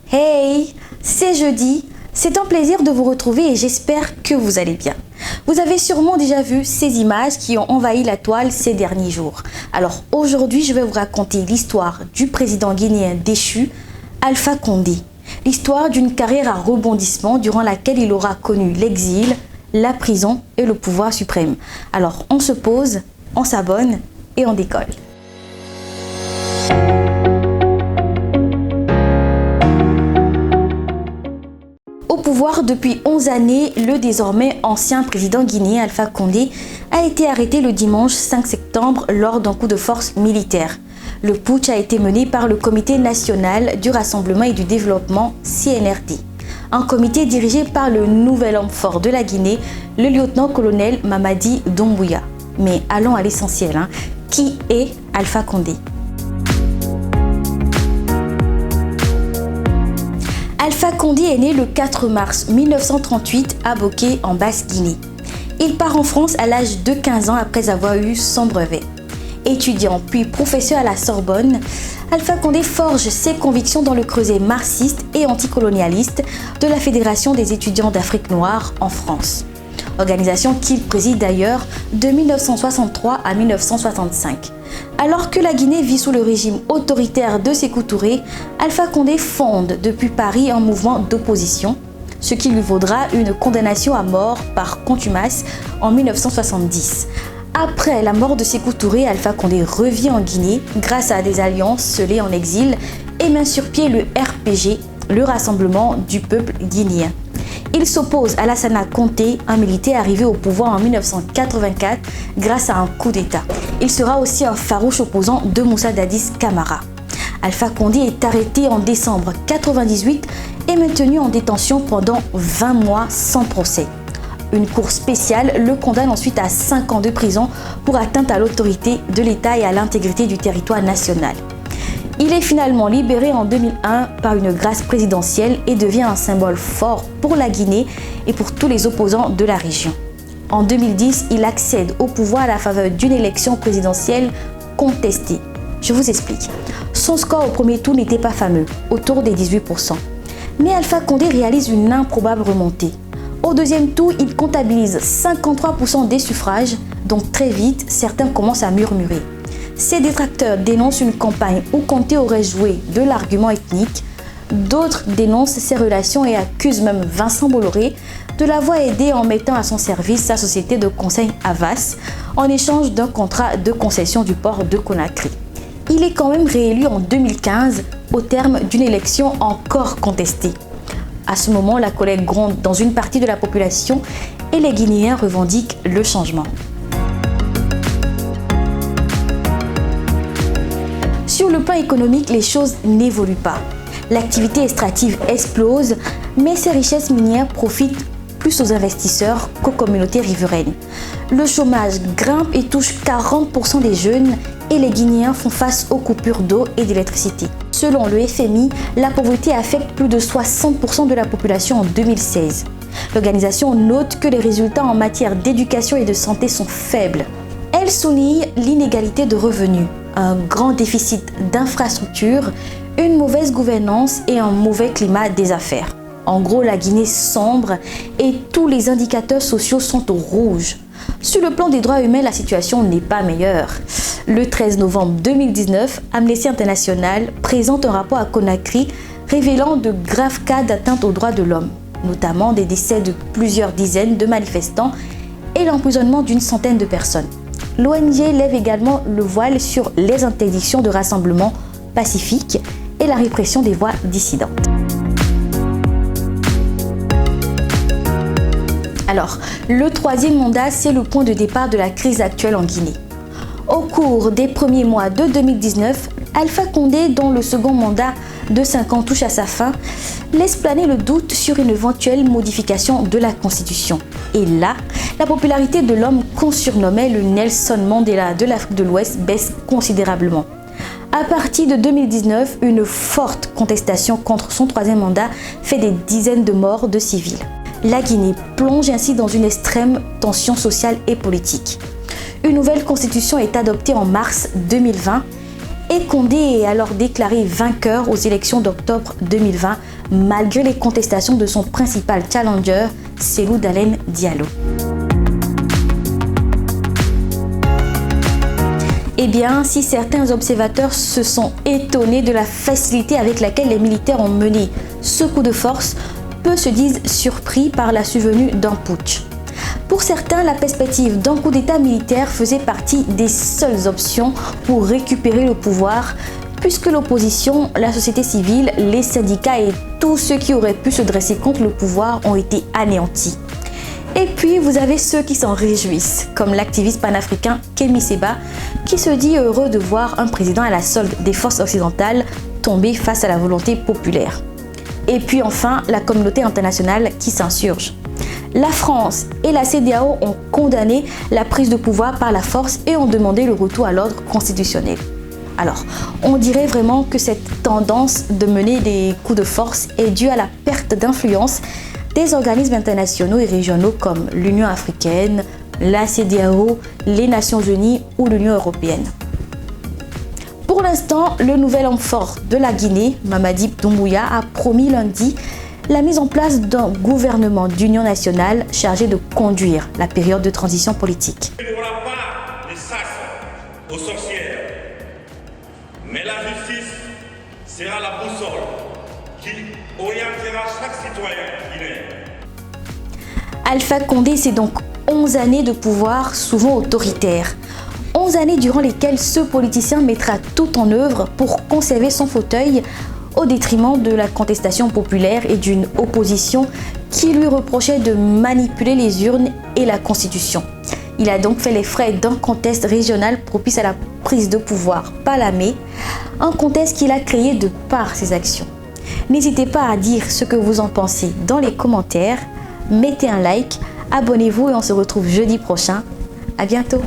Hey, c'est jeudi, c'est un plaisir de vous retrouver et j'espère que vous allez bien. Vous avez sûrement déjà vu ces images qui ont envahi la toile ces derniers jours. Alors aujourd'hui, je vais vous raconter l'histoire du président guinéen déchu, Alpha Condé. L'histoire d'une carrière à rebondissement durant laquelle il aura connu l'exil, la prison et le pouvoir suprême. Alors on se pose, on s'abonne et on décolle. Au pouvoir depuis 11 années, le désormais ancien président guinéen Alpha Condé a été arrêté le dimanche 5 septembre lors d'un coup de force militaire. Le putsch a été mené par le Comité national du rassemblement et du développement CNRD, un comité dirigé par le nouvel homme fort de la Guinée, le lieutenant-colonel Mamadi Doumbouya. Mais allons à l'essentiel, qui est Alpha Condé? Alpha Condé est né le 4 mars 1938 à Boké en Basse-Guinée. Il part en France à l'âge de 15 ans après avoir eu son brevet. Étudiant puis professeur à la Sorbonne, Alpha Condé forge ses convictions dans le creuset marxiste et anticolonialiste de la Fédération des étudiants d'Afrique noire en France, organisation qu'il préside d'ailleurs de 1963 à 1965. Alors que la Guinée vit sous le régime autoritaire de Sékou Touré, Alpha Condé fonde depuis Paris un mouvement d'opposition, ce qui lui vaudra une condamnation à mort par contumace en 1970. Après la mort de Sékou Touré, Alpha Condé revient en Guinée grâce à des alliances scellées en exil et met sur pied le RPG, le Rassemblement du peuple guinéen. Il s'oppose à Lassana Conté, un militaire arrivé au pouvoir en 1984 grâce à un coup d'État. Il sera aussi un farouche opposant de Moussa Dadis Camara. Alpha Condé est arrêté en décembre 1998 et maintenu en détention pendant 20 mois sans procès. Une cour spéciale le condamne ensuite à 5 ans de prison pour atteinte à l'autorité de l'État et à l'intégrité du territoire national. Il est finalement libéré en 2001 par une grâce présidentielle et devient un symbole fort pour la Guinée et pour tous les opposants de la région. En 2010, il accède au pouvoir à la faveur d'une élection présidentielle contestée. Je vous explique. Son score au premier tour n'était pas fameux, autour des 18%. Mais Alpha Condé réalise une improbable remontée. Au deuxième tour, il comptabilise 53% des suffrages, donc très vite, certains commencent à murmurer. Ses détracteurs dénoncent une campagne où Conté aurait joué de l'argument ethnique. D'autres dénoncent ses relations et accusent même Vincent Bolloré de l'avoir aidé en mettant à son service sa société de conseil Havas en échange d'un contrat de concession du port de Conakry. Il est quand même réélu en 2015 au terme d'une élection encore contestée. À ce moment, la colère gronde dans une partie de la population et les Guinéens revendiquent le changement. Sur le plan économique, les choses n'évoluent pas. L'activité extractive explose, mais ces richesses minières profitent plus aux investisseurs qu'aux communautés riveraines. Le chômage grimpe et touche 40% des jeunes et les Guinéens font face aux coupures d'eau et d'électricité. Selon le FMI, la pauvreté affecte plus de 60% de la population en 2016. L'organisation note que les résultats en matière d'éducation et de santé sont faibles. Elle souligne l'inégalité de revenus, un grand déficit d'infrastructures, une mauvaise gouvernance et un mauvais climat des affaires. En gros, la Guinée sombre et tous les indicateurs sociaux sont au rouge. Sur le plan des droits humains, la situation n'est pas meilleure. Le 13 novembre 2019, Amnesty International présente un rapport à Conakry révélant de graves cas d'atteinte aux droits de l'homme, notamment des décès de plusieurs dizaines de manifestants et l'emprisonnement d'une centaine de personnes. L'ONG lève également le voile sur les interdictions de rassemblement pacifiques et la répression des voix dissidentes. Alors, le troisième mandat, c'est le point de départ de la crise actuelle en Guinée. Au cours des premiers mois de 2019, Alpha Condé, dont le second mandat de 5 ans touche à sa fin, laisse planer le doute sur une éventuelle modification de la Constitution. Et là, la popularité de l'homme qu'on surnommait le Nelson Mandela de l'Afrique de l'Ouest baisse considérablement. À partir de 2019, une forte contestation contre son troisième mandat fait des dizaines de morts de civils. La Guinée plonge ainsi dans une extrême tension sociale et politique. Une nouvelle constitution est adoptée en mars 2020 Et Condé est alors déclaré vainqueur aux élections d'octobre 2020 malgré les contestations de son principal challenger, Cellou Dalein Diallo. Eh bien, si certains observateurs se sont étonnés de la facilité avec laquelle les militaires ont mené ce coup de force, peu se disent surpris par la survenue d'un putsch. Pour certains, la perspective d'un coup d'État militaire faisait partie des seules options pour récupérer le pouvoir, puisque l'opposition, la société civile, les syndicats et tous ceux qui auraient pu se dresser contre le pouvoir ont été anéantis. Et puis, vous avez ceux qui s'en réjouissent, comme l'activiste panafricain Kémi Séba, qui se dit heureux de voir un président à la solde des forces occidentales tomber face à la volonté populaire. Et puis enfin, la communauté internationale qui s'insurge. La France et la CEDEAO ont condamné la prise de pouvoir par la force et ont demandé le retour à l'ordre constitutionnel. Alors, on dirait vraiment que cette tendance de mener des coups de force est due à la perte d'influence des organismes internationaux et régionaux comme l'Union africaine, la CEDEAO, les Nations unies ou l'Union européenne. Pour l'instant, le nouvel homme fort de la Guinée, Mamadi Doumbouya, a promis lundi la mise en place d'un gouvernement d'union nationale chargé de conduire la période de transition politique. Il n'y aura pas de chasse aux sorcières, mais la justice sera la boussole qui orientera chaque citoyen guinéen. Alpha Condé, c'est donc 11 années de pouvoir souvent autoritaire. 11 années durant lesquelles ce politicien mettra tout en œuvre pour conserver son fauteuil au détriment de la contestation populaire et d'une opposition qui lui reprochait de manipuler les urnes et la Constitution. Il a donc fait les frais d'un contexte régional propice à la prise de pouvoir par l'armée, un contexte qu'il a créé de par ses actions. N'hésitez pas à dire ce que vous en pensez dans les commentaires, mettez un like, abonnez-vous et on se retrouve jeudi prochain. À bientôt.